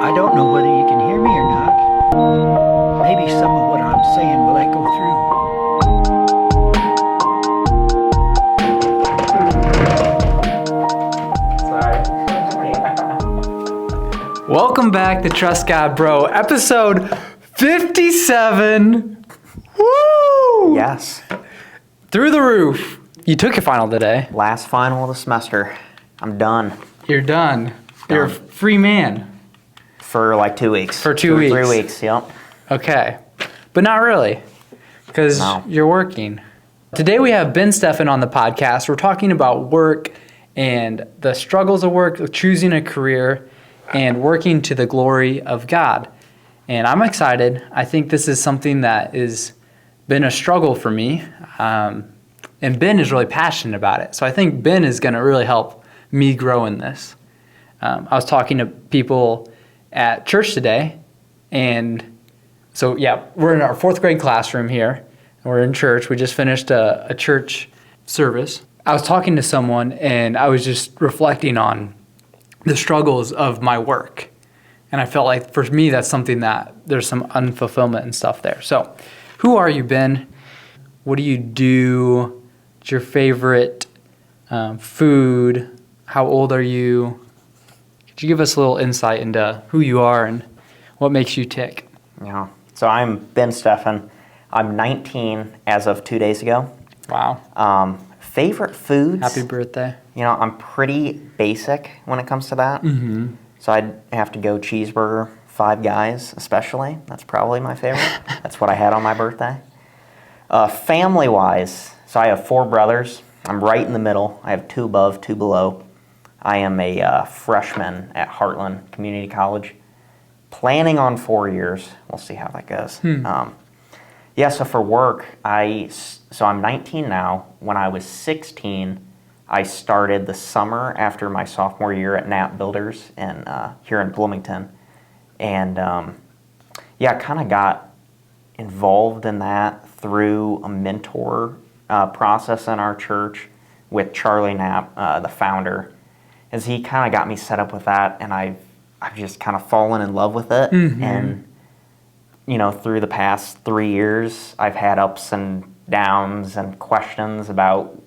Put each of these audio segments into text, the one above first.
I don't know whether you can hear me or not. Maybe some of what I'm saying will echo through. Welcome back to Trust God, Bro, episode 57. Woo! Yes. Through the roof. You took your final today. Last final of the semester. I'm done. You're done. You're a free man. For like 2 weeks. For 2 weeks. 3 weeks, yep. Okay. But not really, because you're working. Today we have Ben Steffen on the podcast. We're talking about work and the struggles of work, choosing a career, and working to the glory of God. And I'm excited. I think this is something that has been a struggle for me. And Ben is really passionate about it. So I think Ben is going to really help me grow in this. I was talking to people at church today, and so we're in our fourth grade classroom here, and we're in church. We just finished a church service. I was talking to someone, and I was just reflecting on the struggles of my work, and I felt like for me that's something that there's some unfulfillment and stuff there. So, who are you, Ben? What do you do? What's your favorite food? How old are you? Could you give us a little insight into who you are and what makes you tick? Yeah. So I'm Ben Steffen. I'm 19 as of 2 days ago. Wow. Favorite foods? Happy birthday. You know, I'm pretty basic when it comes to that. Mm-hmm. So I'd have to go cheeseburger, Five Guys especially. That's probably my favorite. That's what I had on my birthday. Family-wise, so I have 4 brothers. I'm right in the middle. I have 2 above, 2 below. I am a freshman at Heartland Community College. Planning on 4 years. We'll see how that goes. So for work, I'm 19 now. When I was 16, I started the summer after my sophomore year at Knapp Builders here in Bloomington. And I kind of got involved in that through a mentor process in our church with Charlie Knapp, the founder. As he kind of got me set up with that, and I've just kind of fallen in love with it. Mm-hmm. And, you know, through the past 3 years, I've had ups and downs and questions about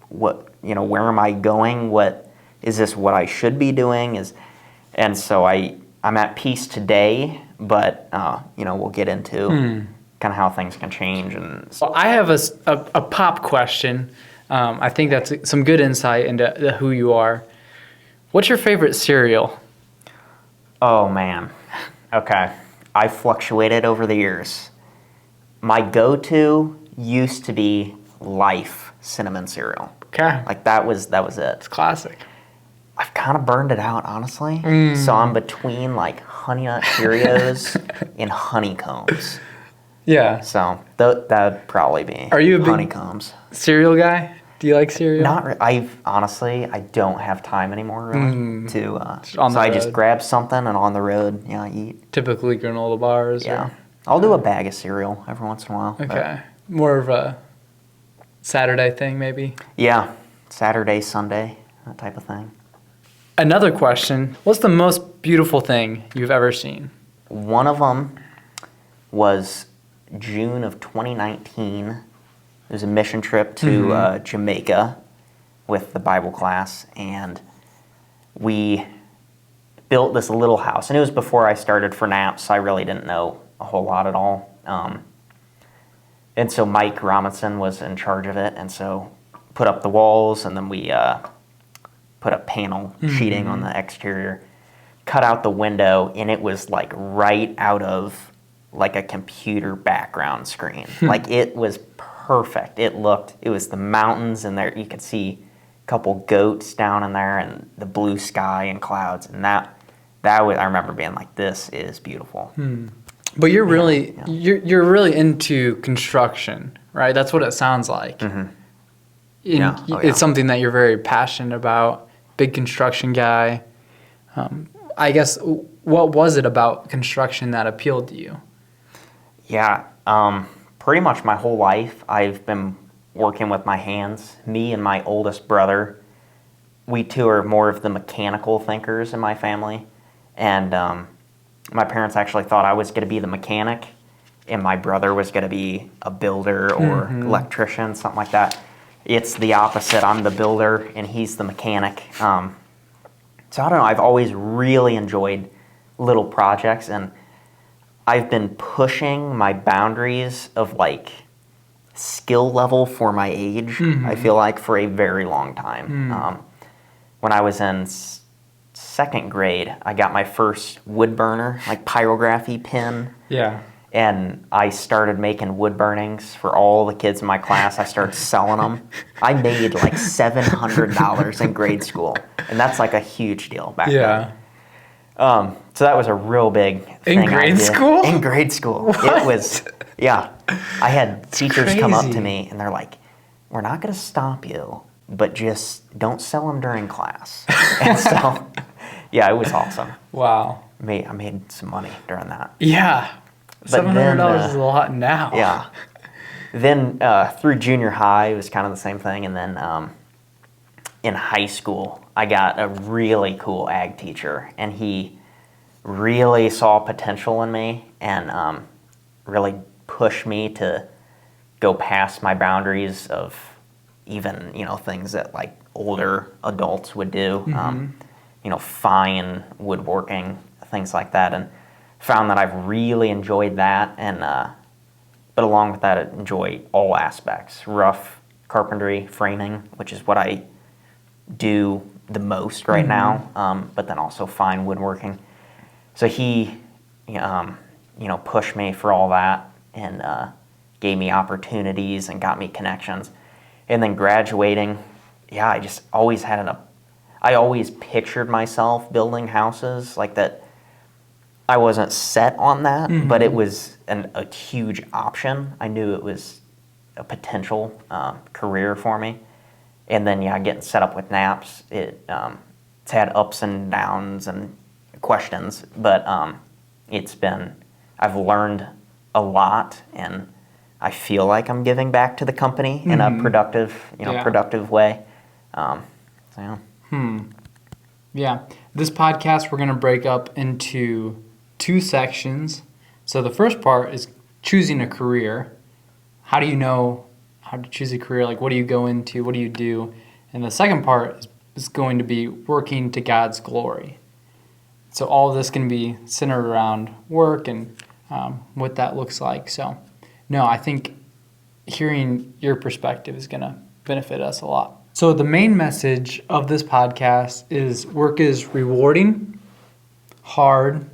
where am I going? What is this what I should be doing? And so I'm at peace today, but, we'll get into kind of how things can change. And Well, I have a pop question. I think that's some good insight into who you are. What's your favorite cereal? Oh, man. Okay. I fluctuated over the years. My go-to used to be Life cinnamon cereal. Okay. Like, that was it. It's classic. I've kind of burned it out, honestly. So I'm between, like, Honey Nut Cheerios and honeycombs. Yeah. So that'd probably be Are you a big honeycombs. Cereal guy? Do you like cereal? I don't have time anymore really to. I just grab something and on the road, eat. Typically granola bars. Yeah, I'll do a bag of cereal every once in a while. Okay, more of a Saturday thing, maybe. Yeah, Saturday, Sunday, that type of thing. Another question: what's the most beautiful thing you've ever seen? One of them was June of 2019. It was a mission trip to Jamaica with the Bible class, and we built this little house. And it was before I started for Knapp, so I really didn't know a whole lot at all. And so Mike Robinson was in charge of it, and so put up the walls, and then we put up panel sheeting on the exterior, cut out the window, and it was like right out of like a computer background screen. Like it was perfect. It was the mountains in there. You could see a couple goats down in there and the blue sky and clouds. And that was, I remember being like, this is beautiful. But you're really, you're really into construction, right? That's what it sounds like. Mm-hmm. It's something that you're very passionate about, big construction guy. I guess, what was it about construction that appealed to you? Yeah, pretty much my whole life I've been working with my hands. Me and my oldest brother, we two are more of the mechanical thinkers in my family. And My parents actually thought I was going to be the mechanic, and my brother was going to be a builder or electrician, something like that. It's the opposite. I'm the builder, and he's the mechanic. So I don't know. I've always really enjoyed little projects, and I've been pushing my boundaries of like skill level for my age, I feel like, for a very long time. When I was in second grade, I got my first wood burner, like pyrography pen. Yeah. And I started making wood burnings for all the kids in my class. I started selling them. I made like $700 in grade school. And that's like a huge deal back then. So that was a real big thing. In grade school? In grade school. What? It was, yeah. I had teachers come up to me and they're like, we're not going to stop you, but just don't sell them during class. And so, yeah, it was awesome. Wow. I made some money during that. Yeah. But $700 is a lot now. Yeah. Then through junior high, it was kind of the same thing. And then in high school, I got a really cool ag teacher. And he really saw potential in me and really pushed me to go past my boundaries of even, things that like older adults would do. Fine woodworking, things like that. And found that I've really enjoyed that, and but along with that, I enjoy all aspects: rough carpentry, framing, which is what I do the most right now. But then also fine woodworking. So he, pushed me for all that, and gave me opportunities and got me connections. And then graduating, I just always had I always pictured myself building houses like that. I wasn't set on that, but it was a huge option. I knew it was a potential career for me. And then, getting set up with NAPS, it's had ups and downs and questions, but I've learned a lot, and I feel like I'm giving back to the company in a productive, productive way. Yeah. This podcast, we're going to break up into 2 sections. So the first part is choosing a career. How do you know how to choose a career? Like, what do you go into? What do you do? And the second part is going to be working to God's glory. So all of this can be centered around work and what that looks like. So, no, I think hearing your perspective is going to benefit us a lot. So the main message of this podcast is work is rewarding, hard,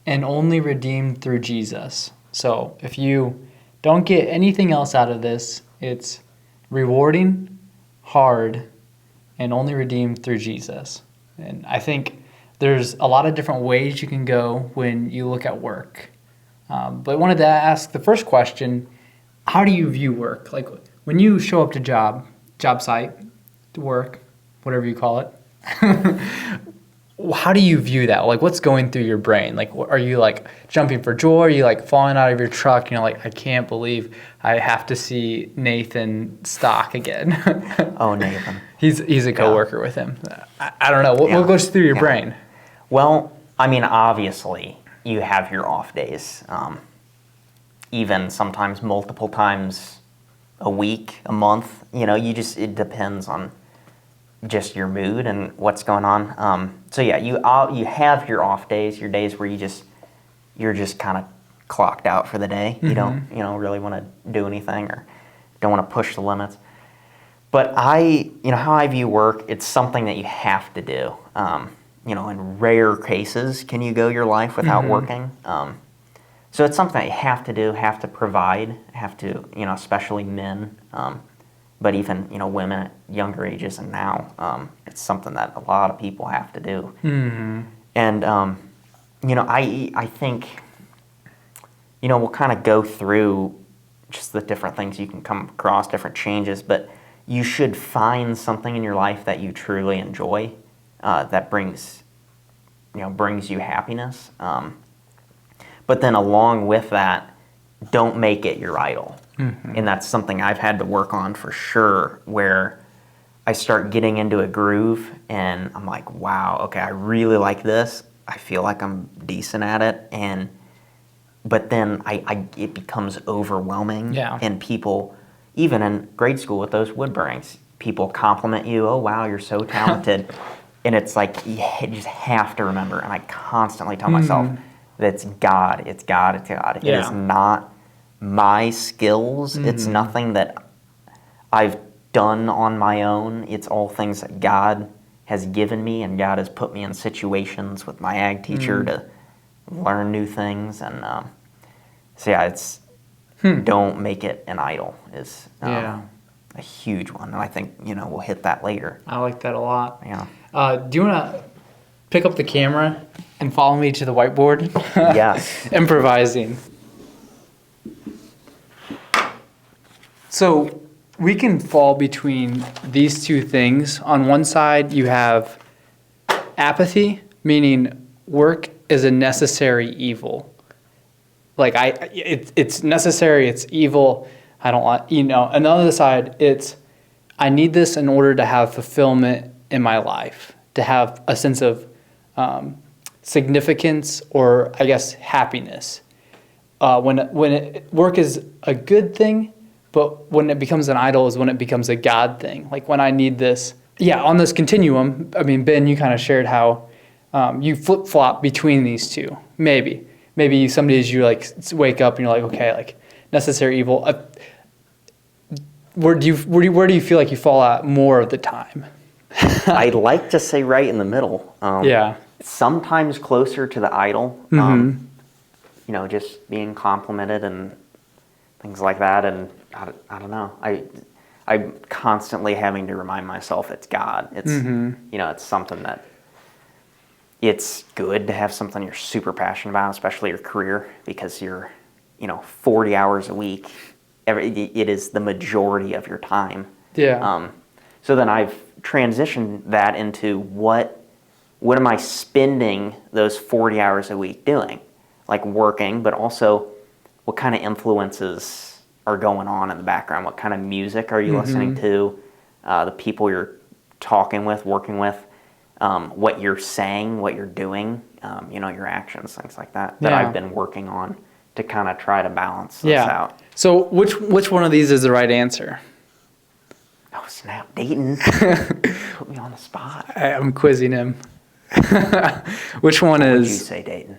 and only redeemed through Jesus. So if you don't get anything else out of this, it's rewarding, hard, and only redeemed through Jesus. And I think there's a lot of different ways you can go when you look at work. But I wanted to ask the first question, how do you view work? Like when you show up to job site, to work, whatever you call it, how do you view that? Like, what's going through your brain? Like, are you like jumping for joy? Are you like falling out of your truck? Like, I can't believe I have to see Nathan Stock again. Oh, Nathan. He's a coworker with him. I don't know. What goes through your brain? Well, I mean, obviously, you have your off days. Even sometimes multiple times a week, a month. It depends on just your mood and what's going on. So yeah, you have your off days, your days where you're just kind of clocked out for the day. You don't really want to do anything or don't want to push the limits. But how I view work, it's something that you have to do. In rare cases, can you go your life without working? So it's something that you have to do, have to provide, have to, especially men. But even, women at younger ages and now, it's something that a lot of people have to do. And, I think, we'll kind of go through just the different things you can come across, different changes, but you should find something in your life that you truly enjoy, that brings you happiness. But then along with that, don't make it your idol. And that's something I've had to work on for sure, where I start getting into a groove and I'm like, wow, okay, I really like this. I feel like I'm decent at it, but then it becomes overwhelming. Yeah. And people, even in grade school with those wood burnings, people compliment you. Oh wow, you're so talented. And it's like you just have to remember. And I constantly tell myself that it's God. It's God. It's God. Yeah. It is not my skills. It's nothing that I've done on my own. It's all things that God has given me, and God has put me in situations with my ag teacher to learn new things. And so yeah, it's don't make it an idol is a huge one. And I think, we'll hit that later. I like that a lot. Yeah. Do you want to pick up the camera and follow me to the whiteboard? Yes. Improvising. So we can fall between these two things. On one side, you have apathy, meaning work is a necessary evil. Like it's necessary, it's evil. I don't want, On the other side, it's I need this in order to have fulfillment in my life, to have a sense of significance or, I guess, happiness. Work is a good thing, but when it becomes an idol is when it becomes a God thing. Like when I need this. Yeah, on this continuum, I mean, Ben, you kind of shared how you flip-flop between these two. Maybe some days you like wake up and you're like, okay, like necessary evil. Where do you feel like you fall out more of the time? I'd like to say right in the middle. Yeah. Sometimes closer to the idol. Just being complimented and things like that. And I don't know. I'm constantly having to remind myself it's God. It's it's something that it's good to have something you're super passionate about, especially your career, because you're 40 hours a week. It is the majority of your time. Yeah. So then I've transitioned that into what am I spending those 40 hours a week doing? Like working, but also what kind of influences are going on in the background? What kind of music are you listening to? The people you're talking with, working with, what you're saying, what you're doing, your actions, things like that I've been working on to kind of try to balance this out. So which one of these is the right answer? Oh, snap. Dayton. Put me on the spot. I'm quizzing him. Which one What is... would you say, Dayton?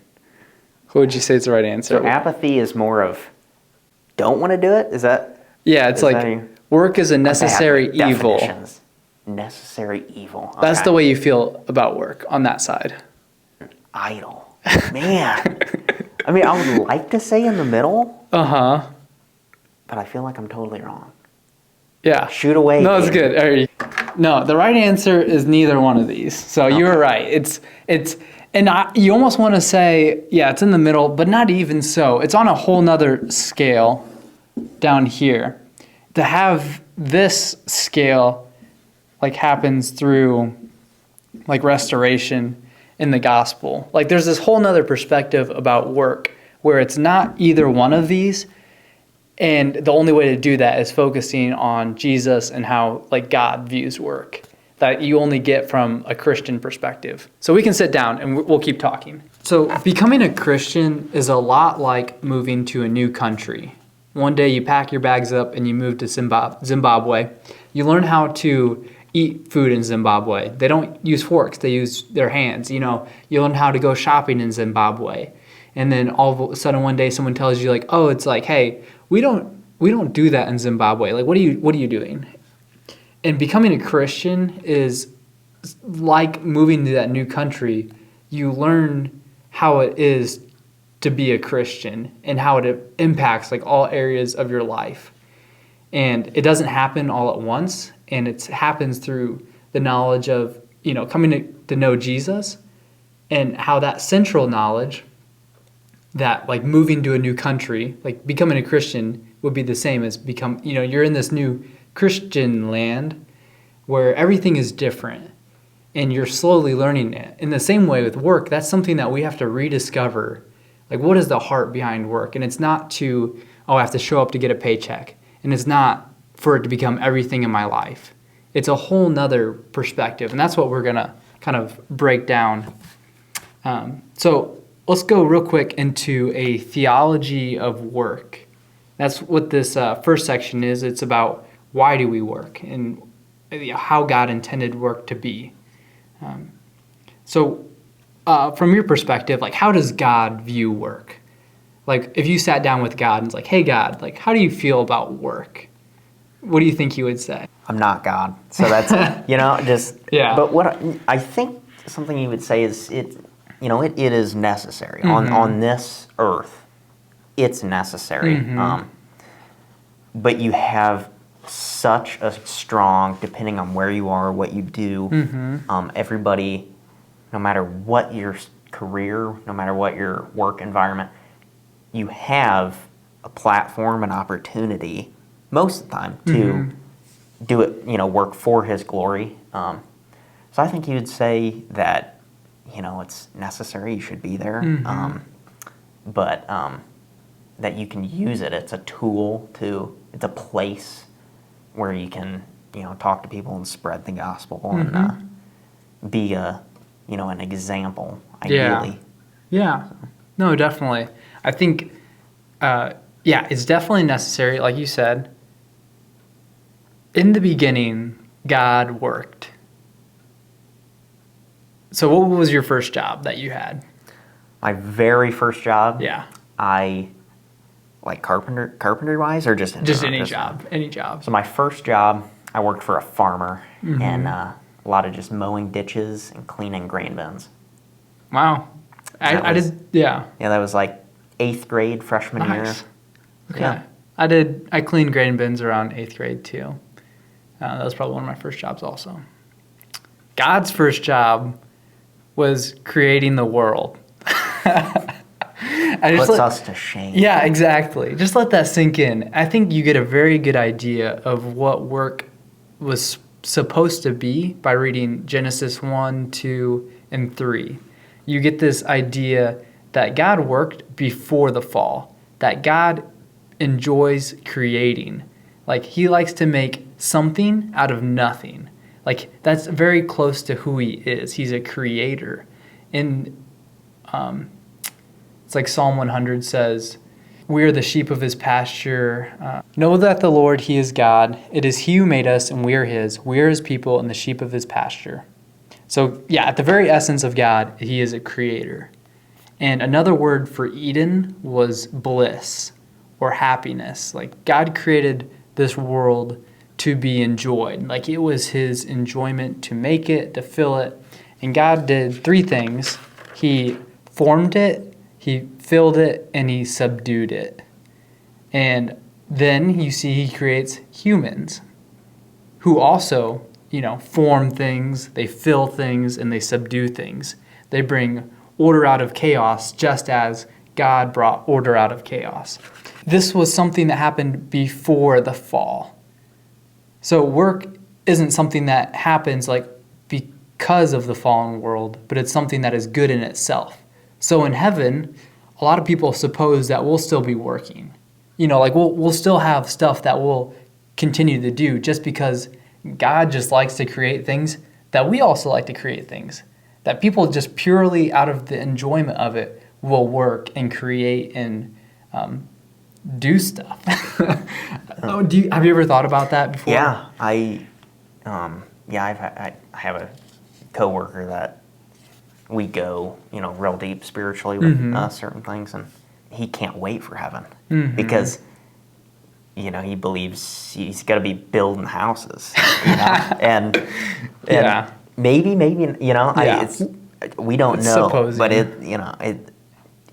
What would you say is the right answer? So apathy is more of don't want to do it? Is that... Yeah, it's like work is a necessary evil. Definitions. Necessary evil. Okay. That's the way you feel about work on that side. Idol. Man. I mean, I would like to say in the middle. Uh-huh. But I feel like I'm totally wrong. Yeah. Shoot away. No, it's good. All right. No, the right answer is neither one of these. So you were right. You almost want to say, yeah, it's in the middle, but not even so. It's on a whole nother scale down here. To have this scale like happens through like restoration in the gospel. Like there's this whole nother perspective about work where it's not either one of these. And the only way to do that is focusing on Jesus and how like God views work that you only get from a Christian perspective. So we can sit down and we'll keep talking. So becoming a Christian is a lot like moving to a new country. One day you pack your bags up and you move to Zimbabwe. You learn how to eat food in Zimbabwe. They don't use forks, they use their hands. You learn how to go shopping in Zimbabwe. And then all of a sudden one day someone tells you like, oh, it's like, hey, we don't do that in Zimbabwe. Like, what are you doing? And becoming a Christian is like moving to that new country. You learn how it is to be a Christian and how it impacts like all areas of your life. And it doesn't happen all at once, and it happens through the knowledge of, coming to know Jesus, and how that central knowledge that like moving to a new country, like becoming a Christian would be the same as you're in this new Christian land where everything is different and you're slowly learning it. In the same way with work, that's something that we have to rediscover. Like, what is the heart behind work? And it's not I have to show up to get a paycheck. And it's not for it to become everything in my life. It's a whole nother perspective. And that's what we're going to kind of break down So let's go real quick into a theology of work. That's what this first section is. It's about why do we work and how God intended work to be. So from your perspective, like how does God view work? Like if you sat down with God and it's like, hey God, like how do you feel about work? What do you think he would say? I'm not God. So that's, just, Yeah. But what I think something he would say is it is necessary. On this earth, it's necessary. But you have such a strong, depending on where you are, what you do, everybody, no matter what your career, no matter what your work environment, you have a platform, an opportunity, most of the time, to do it, work for his glory. So I think he would say that, it's necessary, you should be there, but that you can use it. It's a tool it's a place where you can, talk to people and spread the gospel and be an example, ideally. Yeah. No, definitely. I think, it's definitely necessary. Like you said, in the beginning, God worked. So what was your first job that you had? My very first job? Yeah. Like carpentry-wise, or just in Just general? any job. So my first job, I worked for a farmer, and a lot of just mowing ditches and cleaning grain bins. Wow. I did. Yeah, that was like 8th grade, freshman year. Okay. Yeah. I cleaned grain bins around 8th grade too. That was probably one of my first jobs also. God's first job was creating the world. Puts us to shame. Yeah, exactly. Just let that sink in. I think you get a very good idea of what work was supposed to be by reading Genesis 1, 2, and 3. You get this idea that God worked before the fall, that God enjoys creating. Like, he likes to make something out of nothing. Like, that's very close to who he is. He's a creator. And it's like Psalm 100 says, we are the sheep of his pasture. Know that the Lord, he is God. It is he who made us, and we are his. We are his people and the sheep of his pasture. So, yeah, at the very essence of God, he is a creator. And another word for Eden was bliss or happiness. Like, God created this world to be enjoyed. Like, it was his enjoyment to make it, to fill it. And God did 3 things. He formed it, he filled it, and he subdued it. And then you see he creates humans who also, form things, they fill things, and they subdue things. They bring order out of chaos just as God brought order out of chaos. This was something that happened before the fall. So work isn't something that happens like because of the fallen world, but it's something that is good in itself. So in heaven, a lot of people suppose that we'll still be working. Like we'll still have stuff that we'll continue to do just because God just likes to create things that we also like to create things. That people just purely out of the enjoyment of it will work and create and do stuff. Have you ever thought about that before? Yeah, I have a coworker that we go, real deep spiritually with certain things, and he can't wait for heaven because, he believes he's got to be building houses, and maybe, we don't know, supposing. but it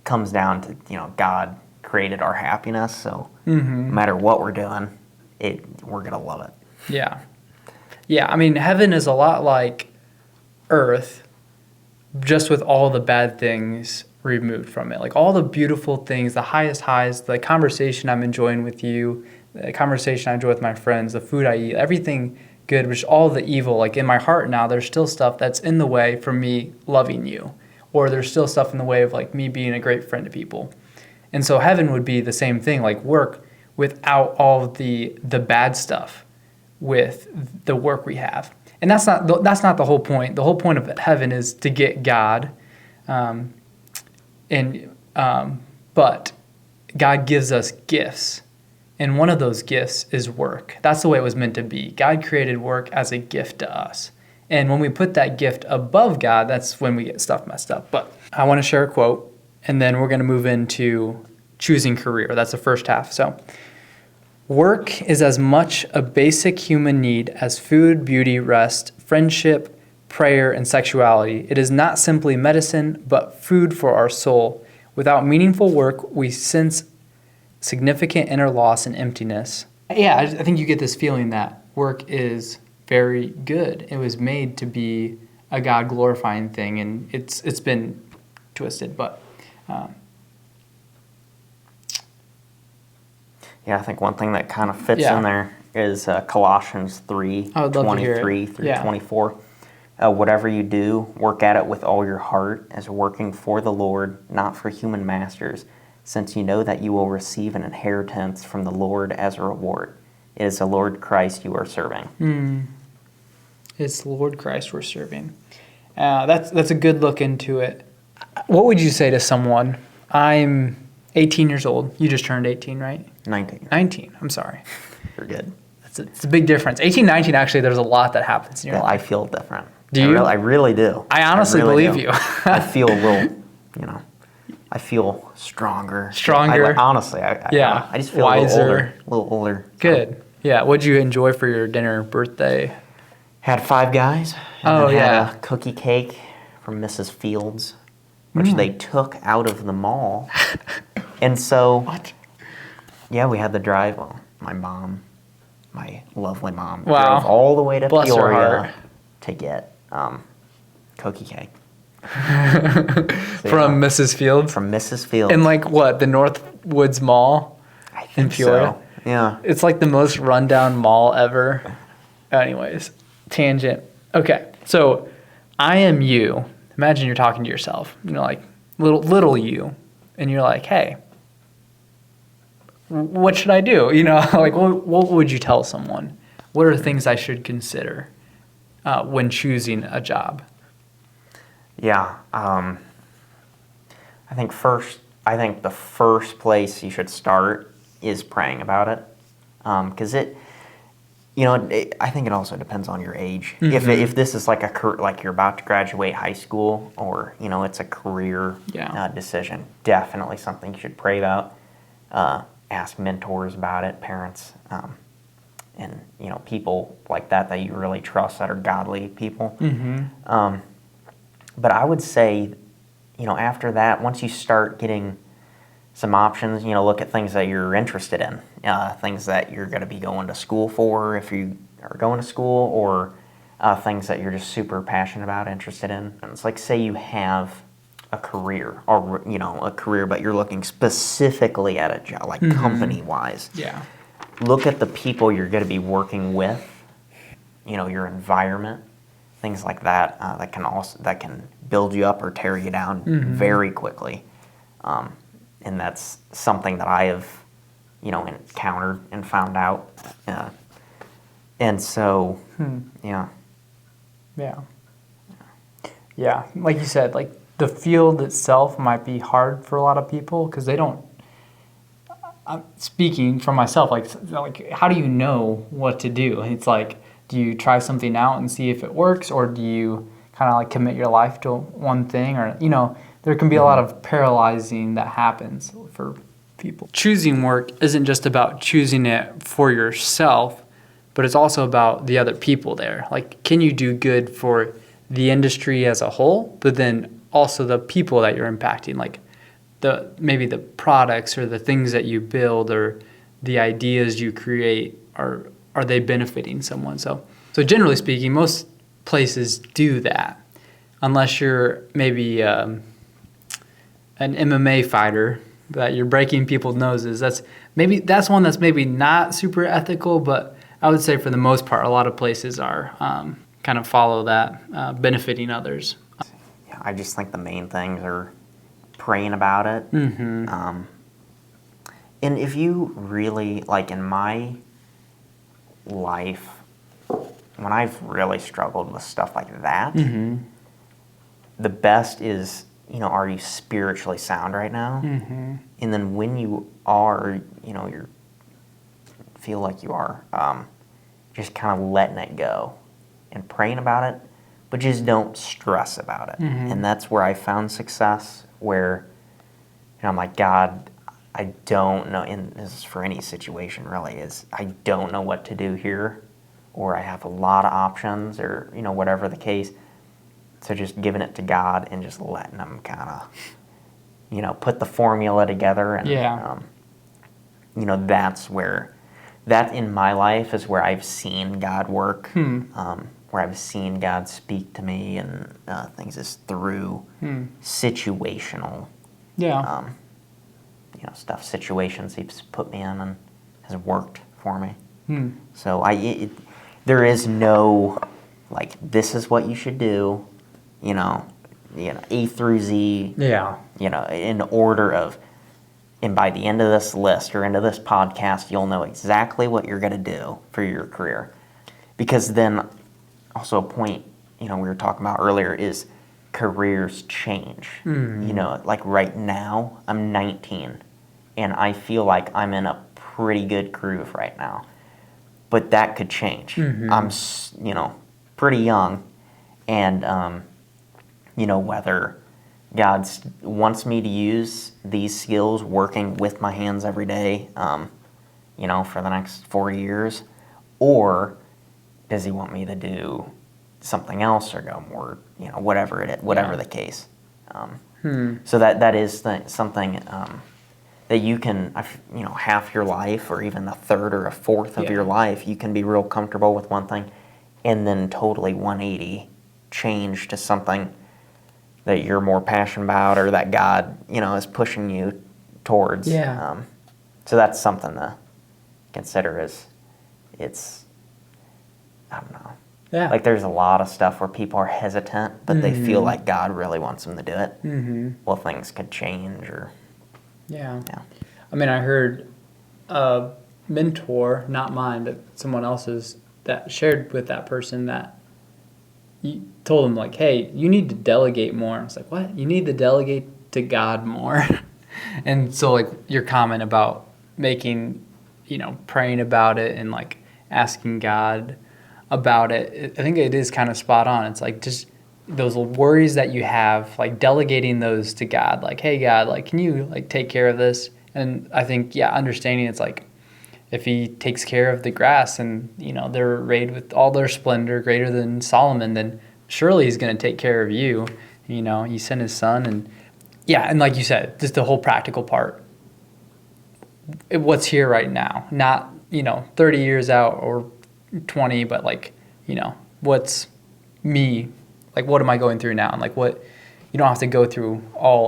comes down to, God created our happiness, so no matter what we're doing, we're gonna love it. Yeah. I mean, heaven is a lot like earth, just with all the bad things removed from it. Like all the beautiful things, the highest highs, the conversation I'm enjoying with you, the conversation I enjoy with my friends, the food I eat, everything good, which all the evil, like in my heart now, there's still stuff that's in the way from me loving you, or there's still stuff in the way of like me being a great friend to people. And so heaven would be the same thing, like work without all of the bad stuff with the work we have. And that's not the whole point. The whole point of heaven is to get God. But God gives us gifts. And one of those gifts is work. That's the way it was meant to be. God created work as a gift to us. And when we put that gift above God, that's when we get stuff messed up. But I want to share a quote, and then we're going to move into choosing career. That's the first half. So, work is as much a basic human need as food, beauty, rest, friendship, prayer, and sexuality. It is not simply medicine, but food for our soul. Without meaningful work, we sense significant inner loss and emptiness. Yeah, I think you get this feeling that work is very good. It was made to be a God-glorifying thing, and it's been twisted, but... Yeah, I think one thing that kind of fits in there is Colossians 3:23 through 24. Whatever you do, work at it with all your heart, as working for the Lord, not for human masters, since you know that you will receive an inheritance from the Lord as a reward. It is the Lord Christ you are serving. It's the Lord Christ we're serving. That's a good look into it. What would you say to someone? I'm 18 years old. You just turned 18, right? 19. 19. I'm sorry. You're good. It's a big difference. 18, 19, actually, there's a lot that happens in your life. I feel different. Do you? I really do. I honestly believe you. I feel a little, I feel stronger. Honestly, I just feel wiser. A little older. Good. Yeah. What'd you enjoy for your dinner birthday? Had Five Guys. And had a cookie cake from Mrs. Fields, which they took out of the mall. And so... What? Yeah, we had the drive. Well, my mom, my lovely mom, wow. drove all the way to Bless Peoria to get cookie cake. From Mrs. Fields? From Mrs. Fields. In like what, the Northwoods Mall? I think in Peoria? So. Yeah. It's like the most rundown mall ever. Anyways, tangent. Okay, so I am you. Imagine you're talking to yourself. Like little you. And you're like, hey, what should I do? Like what would you tell someone? What are things I should consider when choosing a job? Yeah, I think the first place you should start is praying about it, because I think it also depends on your age. Mm-hmm. If this is like you're about to graduate high school, or it's a career decision, definitely something you should pray about. Ask mentors about it, parents, and people like that you really trust that are godly people. Mm-hmm. But I would say, after that, once you start getting some options, look at things that you're interested in, things that you're going to be going to school for if you are going to school, or things that you're just super passionate about, interested in. And it's like, say you have a career, or a career, but you're looking specifically at a job, like company-wise. Yeah. Look at the people you're going to be working with, your environment. Things like that that can build you up or tear you down very quickly, and that's something that I have, encountered and found out, and so yeah. Like you said, like the field itself might be hard for a lot of people because they don't. I'm speaking for myself, like how do you know what to do? It's like, do you try something out and see if it works, or do you kind of like commit your life to one thing? Or, there can be a lot of paralyzing that happens for people. Choosing work isn't just about choosing it for yourself, but it's also about the other people there. Like, can you do good for the industry as a whole, but then also the people that you're impacting, like maybe the products or the things that you build or the ideas you create are they benefiting someone? So generally speaking, most places do that, unless you're maybe an MMA fighter that you're breaking people's noses. That's one that's maybe not super ethical, but I would say for the most part, a lot of places are kind of follow that, benefiting others. Yeah, I just think the main things are praying about it. Mm-hmm. And if you really, like in my life, when I've really struggled with stuff like that, the best is are you spiritually sound right now? And then when you are, you feel like you are, just kind of letting it go and praying about it, but just don't stress about it. And that's where I found success, where I'm like, God, I don't know, and this is for any situation really, is I don't know what to do here, or I have a lot of options, or whatever the case. So just giving it to God and just letting Him kind of, put the formula together, and that in my life is where I've seen God work, where I've seen God speak to me, and things is through situational, stuff, situations He's put me in and has worked for me. So there is no like, this is what you should do, A through Z, in order of, and by the end of this list or end of this podcast, you'll know exactly what you're going to do for your career. Because then also a point, we were talking about earlier is careers change. Like right now, I'm 19, and I feel like I'm in a pretty good groove right now. But that could change. I'm, pretty young, and, whether God wants me to use these skills working with my hands every day, for the next 4 years, or does He want me to do something else or go more, whatever the case. So that is something that you can, half your life or even a third or a fourth of your life, you can be real comfortable with one thing and then totally 180 change to something that you're more passionate about, or that God, is pushing you towards. So that's something to consider. It's I don't know. Like there's a lot of stuff where people are hesitant, but they feel like God really wants them to do it. Well, things could change, or I mean, I heard a mentor, not mine, but someone else's, that shared with that person that you told them, like, hey, you need to delegate more. I was like, what? You need to delegate to God more. And so, like, your comment about making, praying about it and, like, asking God about it, I think it is kind of spot on. It's like just those worries that you have, like delegating those to God, like, hey, God, like, can you, like, take care of this? And I think, understanding it's like, if He takes care of the grass and, they're arrayed with all their splendor greater than Solomon, then surely He's going to take care of you. He sent His Son, and and like you said, just the whole practical part. What's here right now, not, 30 years out or 20, but like, what's me, like, what am I going through now? And like, what, you don't have to go through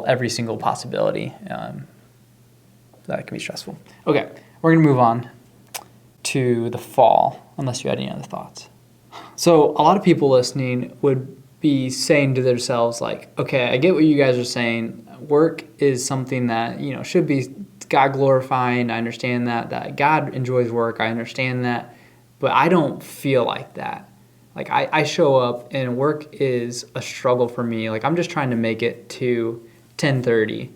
every single possibility. That can be stressful. Okay. We're going to move on to the fall, unless you had any other thoughts. So a lot of people listening would be saying to themselves, like, okay, I get what you guys are saying. Work is something that, should be God glorifying. I understand that God enjoys work. I understand that. But I don't feel like that. Like, I show up and work is a struggle for me. Like, I'm just trying to make it to 10:30,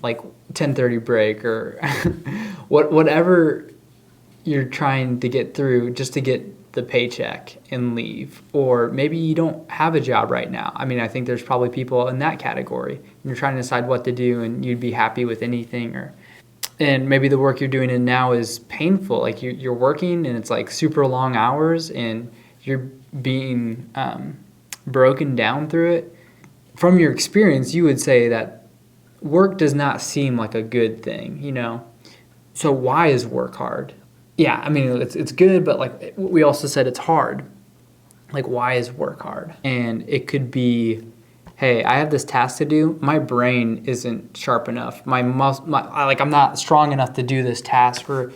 like 10:30 break, or whatever you're trying to get through just to get the paycheck and leave. Or maybe you don't have a job right now. I mean, I think there's probably people in that category. You're trying to decide what to do, and you'd be happy with anything, and maybe the work you're doing now is painful. Like you're working and it's like super long hours, and you're being broken down through it. From your experience, you would say that work does not seem like a good thing, So why is work hard? Yeah, I mean, it's good, but like we also said, it's hard. Like, why is work hard? And it could be, hey, I have this task to do. My brain isn't sharp enough. I'm not strong enough to do this task. Or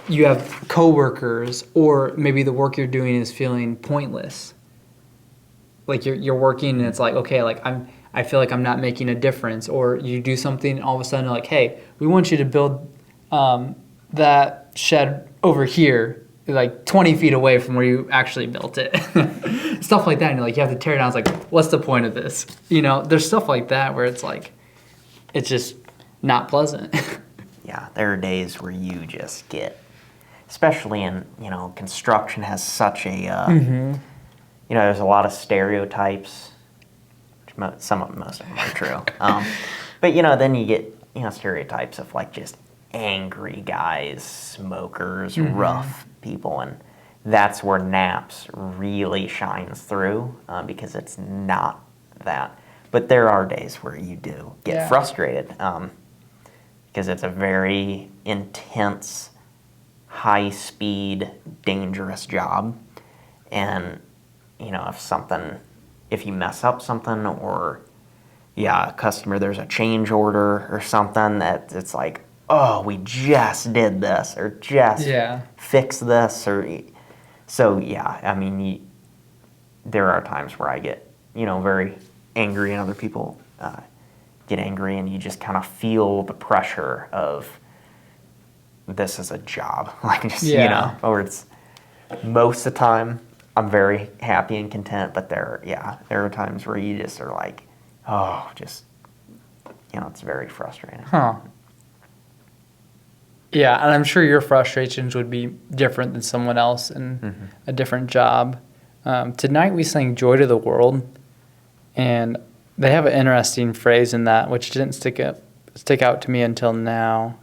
you have coworkers, or maybe the work you're doing is feeling pointless. Like you're working and it's like, okay, like I feel like I'm not making a difference. Or you do something and all of a sudden, like, hey, we want you to build that shed over here. like 20 feet away from where you actually built it. Stuff like that. And you're like, you have to tear it down. It's like, what's the point of this? You know, there's stuff like that where it's like, it's just not pleasant. Yeah, there are days where you just get, especially in, construction has such a, there's a lot of stereotypes. Most of them are true. But, then you get, stereotypes of like just angry guys, smokers, rough people. And that's where naps really shines through because it's not that. But there are days where you do get frustrated because it's a very intense, high-speed, dangerous job. And, if you mess up something or, a customer, there's a change order or something that it's like, oh, we just did this or just fixed this. So, there are times where I get, very angry and other people get angry and you just kind of feel the pressure of this is a job. Or it's most of the time I'm very happy and content, but there are times where you just are like, oh, just, it's very frustrating. Huh. Yeah, and I'm sure your frustrations would be different than someone else in a different job. Tonight we sang Joy to the World, and they have an interesting phrase in that, which didn't stick out to me until now.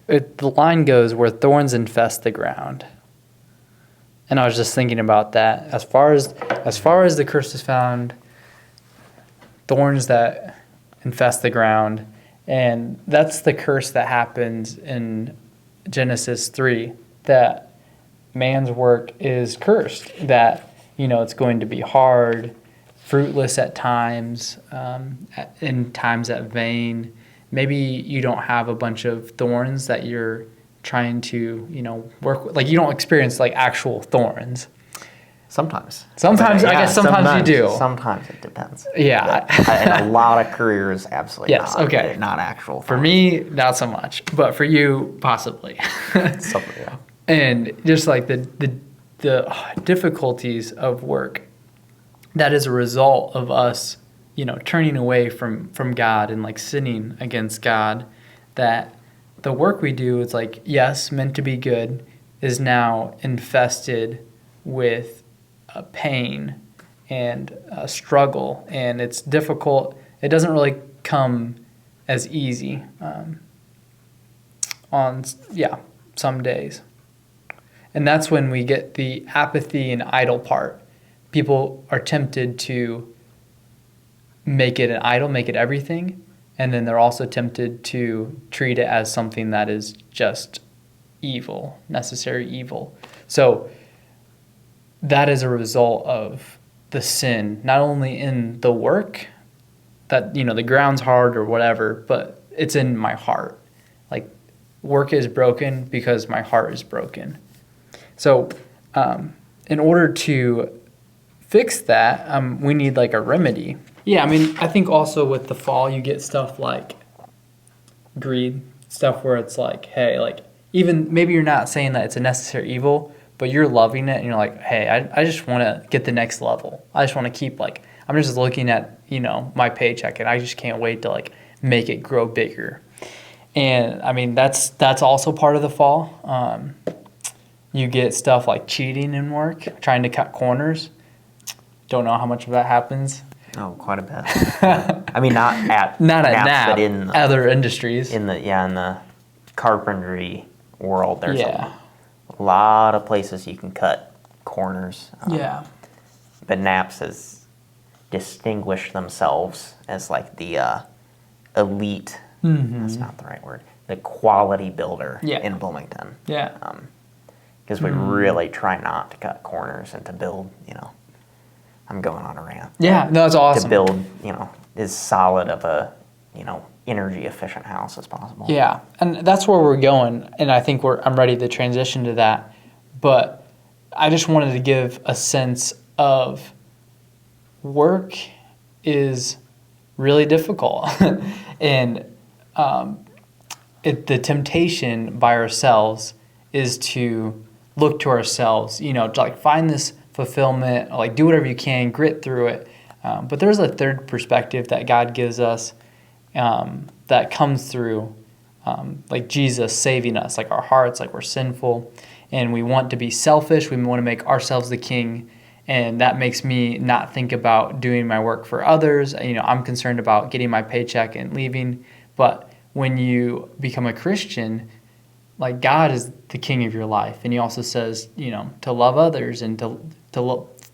The line goes, where thorns infest the ground. And I was just thinking about that. As far as the curse is found, thorns that infest the ground, and that's the curse that happens in Genesis 3, that man's work is cursed, that, it's going to be hard, fruitless at times, in times at vain. Maybe you don't have a bunch of thorns that you're trying to, work with. Like, you don't experience, like, actual thorns. Sometimes. I guess sometimes you do. Sometimes it depends. Yeah. In a lot of careers, absolutely yes, not. okay. Not actual thorns. For me, not so much. But for you, possibly. Yeah. And just like the difficulties of work, that is a result of us, turning away from God and like sinning against God, that the work we do is like, yes, meant to be good, is now infested with pain and struggle, and it's difficult. It doesn't really come as easy on some days. And that's when we get the apathy and idle part. People are tempted to make it an idol, make it everything, and then they're also tempted to treat it as something that is just evil, necessary evil. So that is a result of the sin, not only in the work, that, the ground's hard or whatever, but it's in my heart. Like, work is broken because my heart is broken. So in order to fix that, we need like a remedy. Yeah, I think also with the fall, you get stuff like greed, stuff where it's like, hey, like, even maybe you're not saying that it's a necessary evil, but you're loving it and you're like, hey, I just want to get the next level. I just want to keep, like, I'm just looking at, my paycheck and I just can't wait to like make it grow bigger. And that's also part of the fall. You get stuff like cheating in work, trying to cut corners. Don't know how much of that happens. Oh, quite a bit. Not at NAP, but in other industries. In the carpentry world, there's a lot of places you can cut corners. But NAPS has distinguished themselves as like the elite. That's not the right word. The quality builder in Bloomington. Yeah. Because we really try not to cut corners and to build, I'm going on a rant. Yeah, no, that's awesome. To build, as solid of a, energy efficient house as possible. Yeah, and that's where we're going, and I think I'm ready to transition to that. But I just wanted to give a sense of work is really difficult, and the temptation by ourselves is to look to ourselves, to like find this fulfillment, or like do whatever you can, grit through it. But there's a third perspective that God gives us that comes through like Jesus saving us, like our hearts, like we're sinful and we want to be selfish. We want to make ourselves the king. And that makes me not think about doing my work for others. I'm concerned about getting my paycheck and leaving. But when you become a Christian, like God is the king of your life. And he also says, to love others and to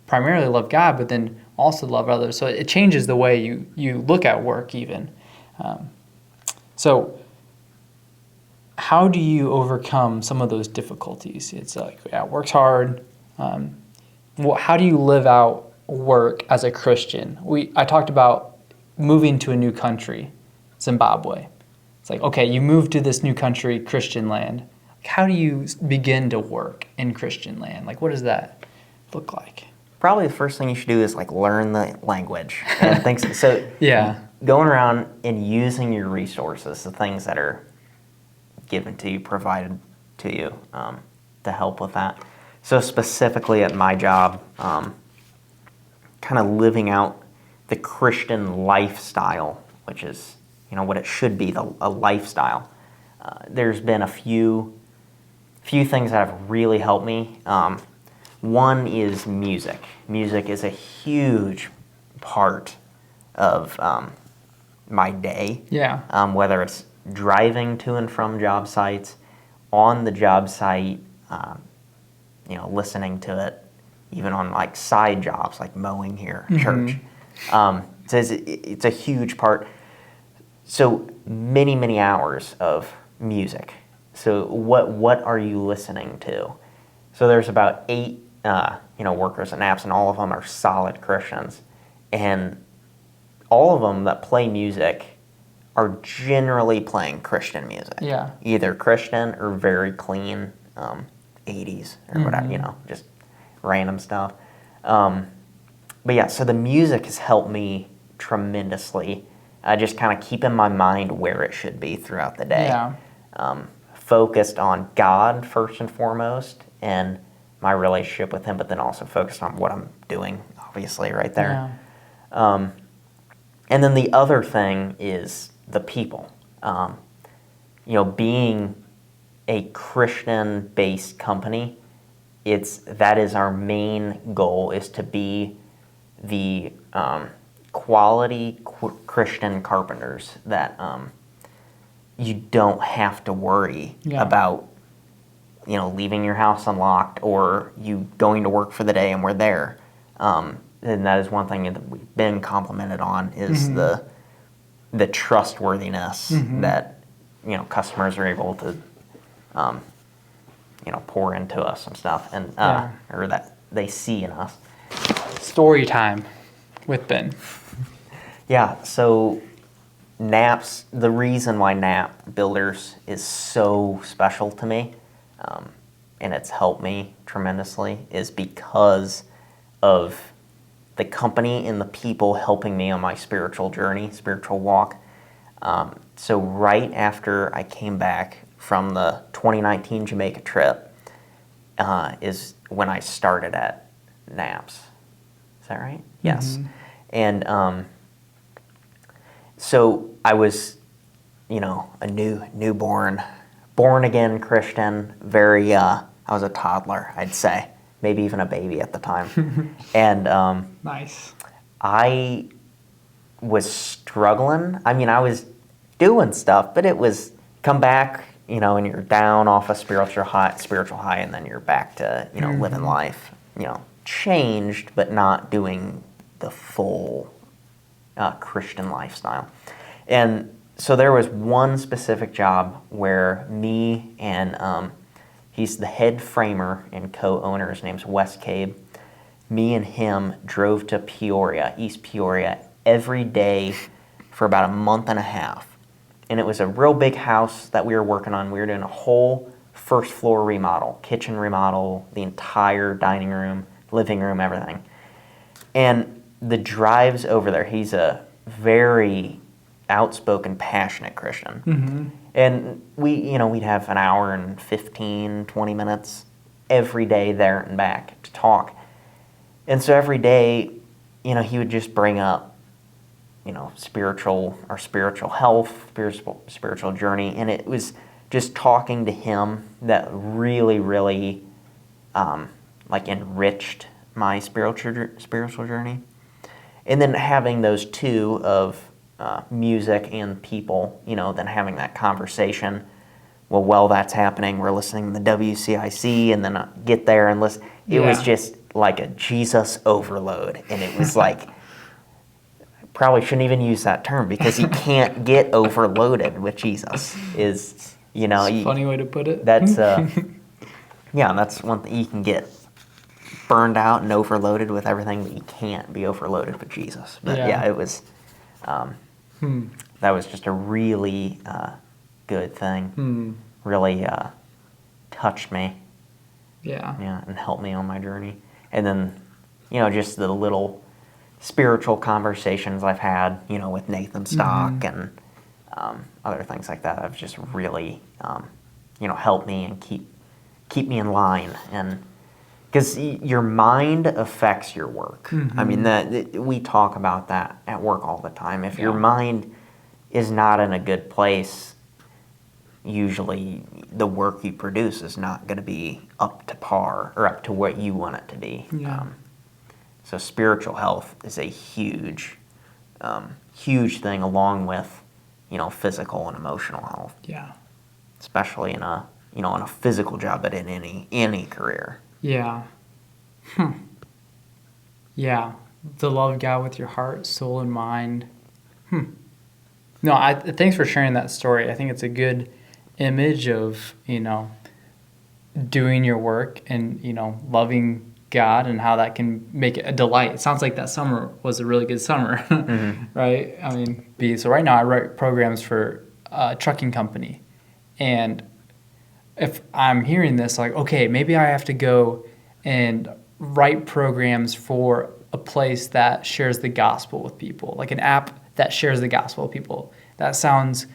primarily love God, but then also love others. So it changes the way you look at work even. So how do you overcome some of those difficulties? It's like, work's hard. How do you live out work as a Christian? I talked about moving to a new country, Zimbabwe. It's like, okay, you move to this new country, Christian land. How do you begin to work in Christian land? Like, what does that look like? Probably the first thing you should do is like learn the language and things. So yeah, going around and using your resources, the things that are given to you, provided to you, to help with that. So specifically at my job, kind of living out the Christian lifestyle, which is what it should be, a lifestyle. There's been a few things that have really helped me. One is music. Music is a huge part of my day. Yeah. Whether it's driving to and from job sites, on the job site, listening to it, even on like side jobs like mowing here, church. So it's a huge part. So many hours of music. So what are you listening to? So there's about 8 workers at Naps, and all of them are solid Christians, and all of them that play music are generally playing Christian music. Yeah. Either Christian or very clean 80s or whatever, just random stuff. But yeah, so the music has helped me tremendously. Just kind of keeping my mind where it should be throughout the day. Yeah. Focused on God first and foremost and my relationship with Him, but then also focused on what I'm doing, obviously, right there. Yeah. And then the other thing is the people. Being a Christian-based company, that is our main goal, is to be the quality Christian carpenters that you don't have to worry about leaving your house unlocked or you going to work for the day and we're there. And that is one thing that we've been complimented on is the trustworthiness that customers are able to pour into us and stuff, and or that they see in us. Story time with Ben. Yeah, so Naps, the reason why Nap Builders is so special to me, and it's helped me tremendously, is because of the company and the people helping me on my spiritual journey, spiritual walk. So right after I came back from the 2019 Jamaica trip is when I started at Naps. Is that right? Yes. And so I was, a newborn, born-again Christian, very, I was a toddler, I'd say, maybe even a baby at the time. And Nice. I was struggling. I mean, I was doing stuff, but it was come back, and you're down off a spiritual high, and then you're back to, living life, changed, but not doing the full Christian lifestyle. And so there was one specific job where me and he's the head framer and co-owner, his name's Wes Cabe. Me and him drove to Peoria, East Peoria, every day for about a month and a half. And it was a real big house that we were working on. We were doing a whole first floor remodel, kitchen remodel, the entire dining room, living room, everything. And the drives over there, he's a very outspoken, passionate Christian. And we'd have an hour and 15, 20 minutes every day there and back to talk. And so every day, he would just bring up, spiritual health, spiritual journey. And it was just talking to him that really, really, enriched my spiritual journey. And then having those two of music and people, then having that conversation. Well, while that's happening, we're listening to the WCIC, and then I get there and listen. It was just like a Jesus overload. And it was like, probably shouldn't even use that term, because you can't get overloaded with Jesus. It's a funny way to put it. That's, that's one thing. You can get burned out and overloaded with everything, but you can't be overloaded with Jesus. But it was, that was just a really good thing. Really touched me. Yeah, and helped me on my journey. And then, just the little spiritual conversations I've had, with Nathan Stock and other things like that have just really, helped me and keep me in line. And because your mind affects your work. I mean, we talk about that at work all the time. If your mind is not in a good place, usually the work you produce is not going to be up to par or up to what you want it to be. So spiritual health is a huge thing, along with physical and emotional health. Especially in a in a physical job, but in any career. Yeah. Yeah. To love God with your heart, soul, and mind. No, thanks for sharing that story. I think it's a good image of, doing your work and, loving God and how that can make it a delight. It sounds like that summer was a really good summer, right? I mean, so right now I write programs for a trucking company. And if I'm hearing this, like, okay, maybe I have to go and write programs for a place that shares the gospel with people, like an app that shares the gospel with people. That sounds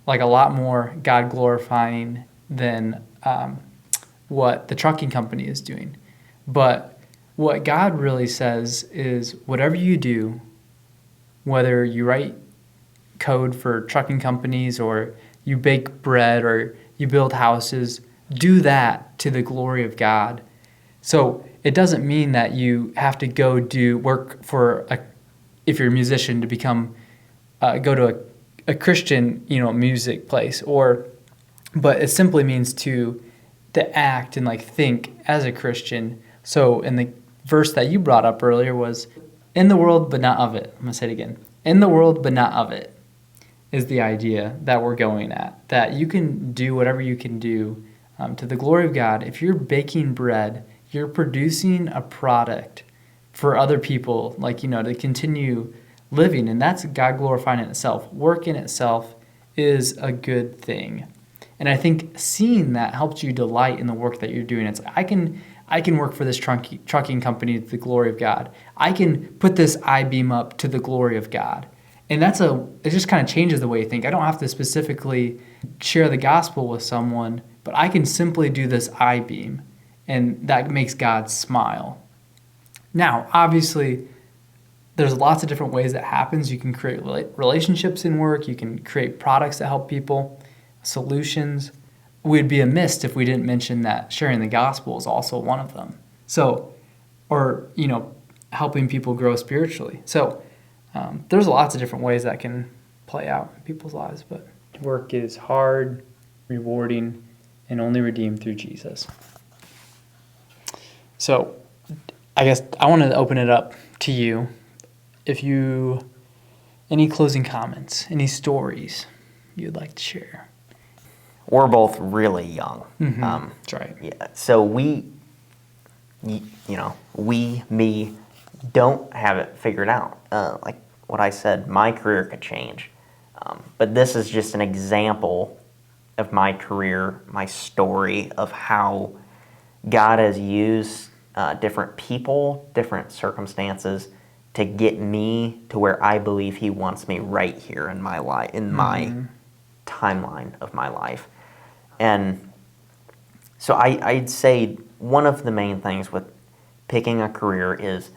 like a lot more God glorifying than what the trucking company is doing. But what God really says is whatever you do, whether you write code for trucking companies or you bake bread or you build houses, do that to the glory of God. So it doesn't mean that you have to go do work for if you're a musician, to become go to a Christian music place, but it simply means to act and think as a Christian. So in the verse that you brought up earlier was, in the world but not of it. I'm going to say it again. In the world but not of it is the idea that we're going at. That you can do whatever you can do to the glory of God. If you're baking bread, you're producing a product for other people, to continue living. And that's God glorifying in itself. Work in itself is a good thing. And I think seeing that helps you delight in the work that you're doing. It's I can work for this trucking company to the glory of God. I can put this I-beam up to the glory of God. And it just kind of changes the way you think. I don't have to specifically share the gospel with someone, but I can simply do this I-beam, and that makes God smile. Now, obviously, there's lots of different ways that happens. You can create relationships in work. You can create products that help people, solutions. We'd be amiss if we didn't mention that sharing the gospel is also one of them. So, or, helping people grow spiritually. So, there's lots of different ways that can play out in people's lives, but work is hard, rewarding, and only redeemed through Jesus. So, I guess I wanted to open it up to you. Any closing comments, any stories you'd like to share? We're both really young. That's right. Yeah. So me, don't have it figured out. Like what I said, my career could change. But this is just an example of my career, my story of how God has used different people, different circumstances to get me to where I believe He wants me right here in my life, in my timeline of my life. And so I'd say one of the main things with picking a career is,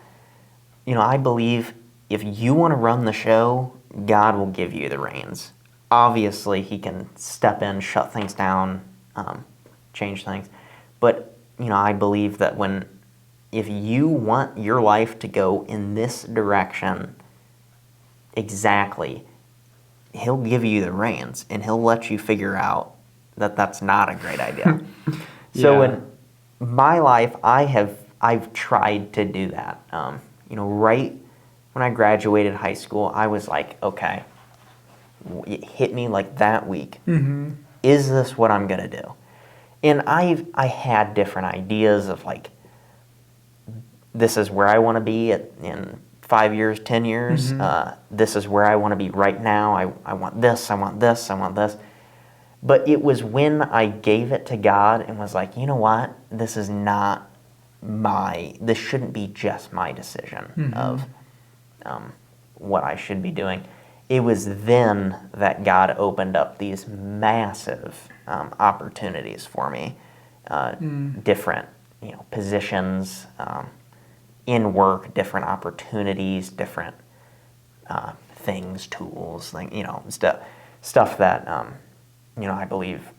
I believe if you want to run the show, God will give you the reins. Obviously, he can step in, shut things down, change things. But, I believe that if you want your life to go in this direction exactly, he'll give you the reins and he'll let you figure out that that's not a great idea. So in my life, I've tried to do that. Right when I graduated high school, I was like, okay, it hit me like that week. Mm-hmm. Is this what I'm gonna do? And I had different ideas of like, this is where I want to be in 5 years, 10 years. Mm-hmm. This is where I want to be right now. I want this, I want this, I want this. But it was when I gave it to God and was like, you know what? This is not this shouldn't be just my decision of what I should be doing. It was then that God opened up these massive opportunities for me, different positions in work, different opportunities, different things, tools, stuff that I believe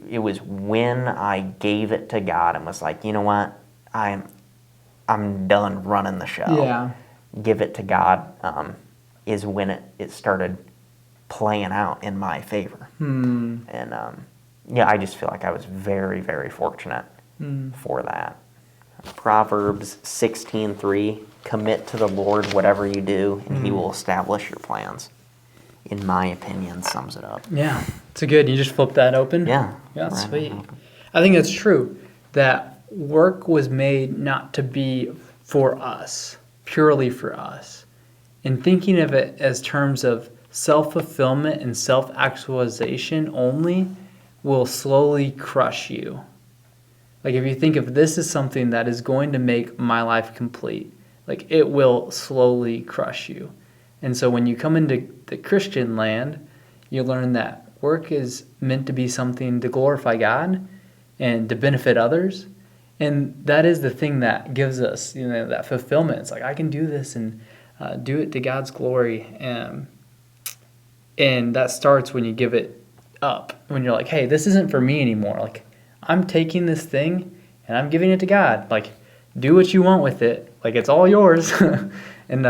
it was when I gave it to God and was like, you know what, I'm done running the show. Yeah. Give it to God is when it started playing out in my favor. And I just feel like I was very, very fortunate for that. Proverbs 16:3, commit to the Lord whatever you do, and he will establish your plans. In my opinion, sums it up. Yeah, it's a good. You just flip that open? Yeah. Yeah, sweet. I think it's true that work was made not to be for us, purely for us. And thinking of it as terms of self-fulfillment and self-actualization only will slowly crush you. Like if you think of this as something that is going to make my life complete, like it will slowly crush you. And so when you come into the Christian land, you learn that work is meant to be something to glorify God and to benefit others. And that is the thing that gives us, that fulfillment. It's like, I can do this and do it to God's glory. And that starts when you give it up. When you're like, hey, this isn't for me anymore. Like, I'm taking this thing and I'm giving it to God. Like, do what you want with it. Like, it's all yours. And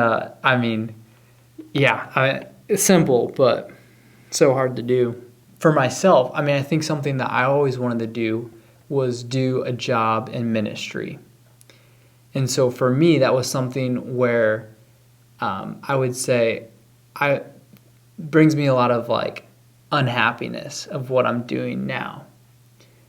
it's simple, but so hard to do. For myself, I think something that I always wanted to do was do a job in ministry. And so for me, that was something where I would say brings me a lot of like unhappiness of what I'm doing now.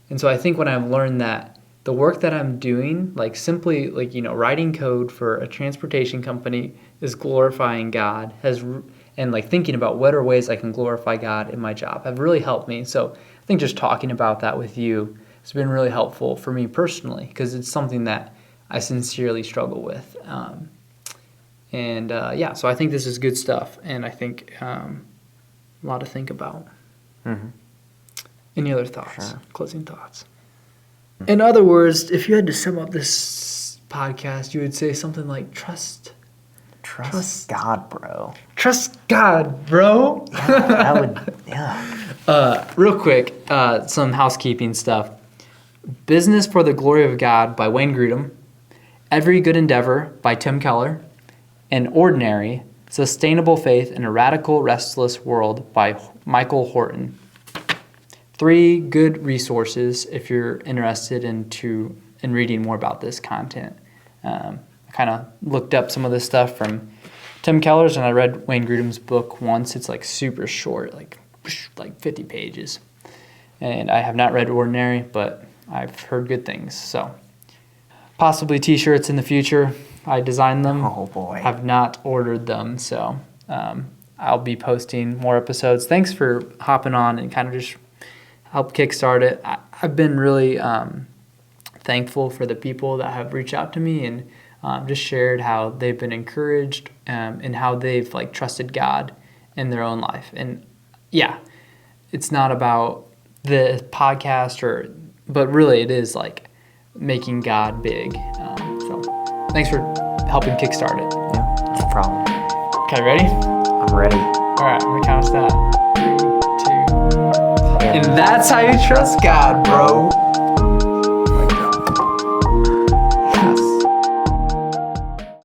And so I think when I've learned that the work that I'm doing, like simply like, writing code for a transportation company is glorifying God, and like thinking about what are ways I can glorify God in my job have really helped me. So I think just talking about that with you has been really helpful for me personally, because it's something that I sincerely struggle with. So I think this is good stuff, and I think a lot to think about. Mm-hmm. Any other thoughts? Sure. Closing thoughts? In other words, if you had to sum up this podcast, you would say something like trust God, bro. Trust God, bro. Yeah, that would, yeah. Real quick, some housekeeping stuff. Business for the Glory of God by Wayne Grudem. Every Good Endeavor by Tim Keller. And Ordinary, Sustainable Faith in a Radical Restless World by Michael Horton. 3 good resources if you're interested in reading more about this content. I kind of looked up some of this stuff from Tim Keller's, and I read Wayne Grudem's book once. It's like super short, like 50 pages. And I have not read Ordinary, but I've heard good things. So possibly t-shirts in the future. I designed them. Oh boy. Have not ordered them, so I'll be posting more episodes. Thanks for hopping on and kind of just help kickstart it. I've been really thankful for the people that have reached out to me and just shared how they've been encouraged and how they've like trusted God in their own life. And yeah, it's not about the podcast but really it is like making God big. So thanks for helping kickstart it. Yeah, no problem. Okay, ready? I'm ready. All right, I'm gonna count us that. 3, 2. Yeah. And that's how you trust God, bro.